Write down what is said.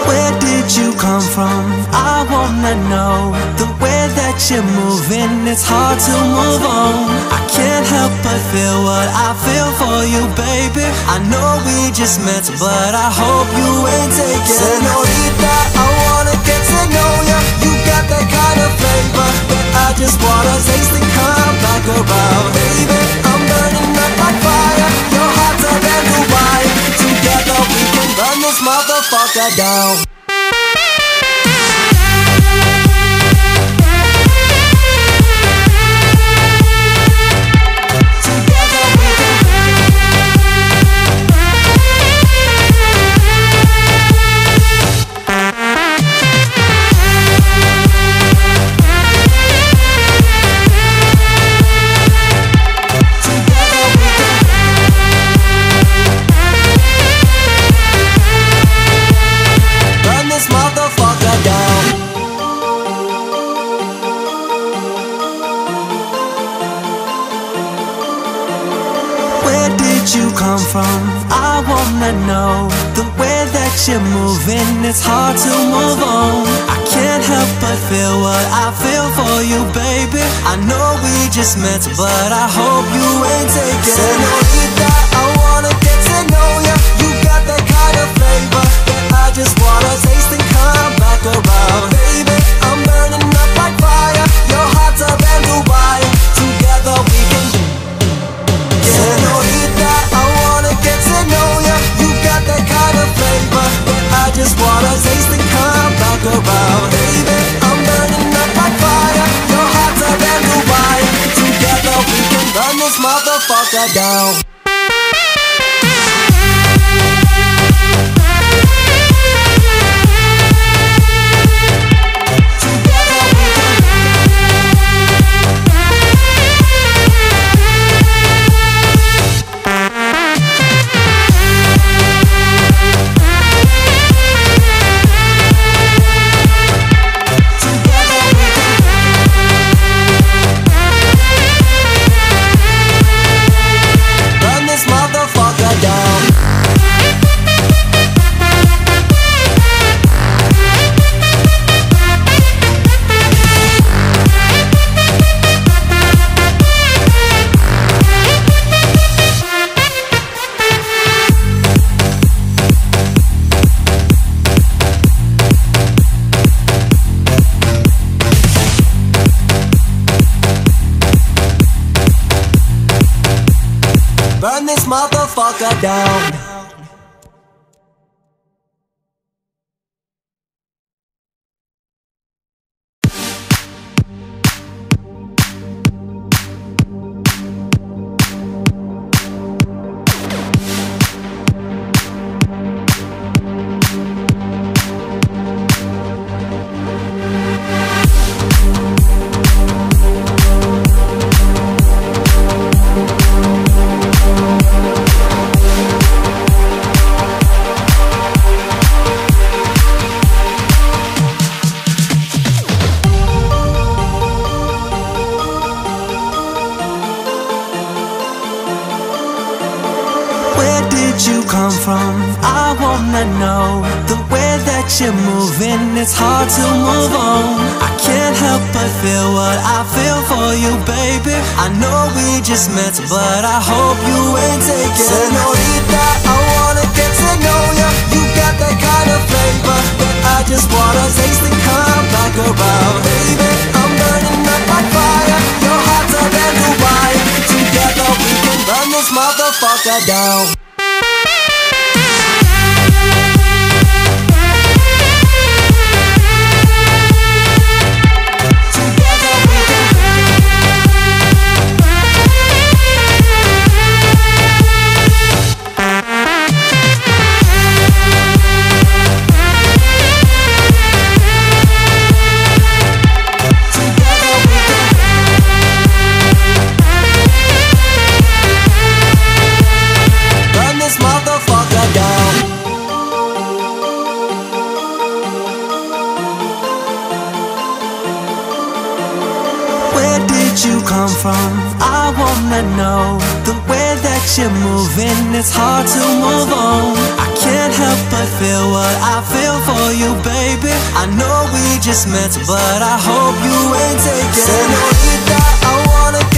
Where did you come from? I wanna know. The way that you're moving, it's hard to move on. I can't help but feel what I feel for you, baby. I know we just met, but I hope you ain't taking. Senorita, I wanna get to know ya. You got that kind of flavor that I just wanna taste and come back around. Baby, I'm burning up like fire. Your heart's a brand new wire. Together we can burn this motherfucker down. You come from, I wanna know. The way that you're moving, it's hard to move on. I can't help but feel what I feel for you, baby. I know we just met, but I hope you ain't taking. Senorita, I wanna get to know ya. You got that kind of flavor that I just wanna taste and come back around. Baby, I'm burning up like fire. Your heart's a brand new wire. Together we can. Senorita, I wanna get to know ya. You got that kind of flavor that I just wanna taste and come back around. Baby, I'm burning up like fire. Your heart's a brand new wire. Together we can burn this motherfucker down. Burn this motherfucker down. You come from, I wanna know. The way that you're moving, it's hard to move on. I can't help but feel what I feel for you, baby. I know we just met, but I hope you ain't taking. Senorita, I wanna get to know ya. You got that kind of flavor that I just wanna taste and come back around. Baby, I'm burning up like fire. Your heart's a brand new wire. Together we can burn this motherfucker down. You come from, I wanna know. The way that you're moving, it's hard to move on. I can't help but feel what I feel for you, baby. I know we just met, but I hope you ain't taking. Senorita, I wanna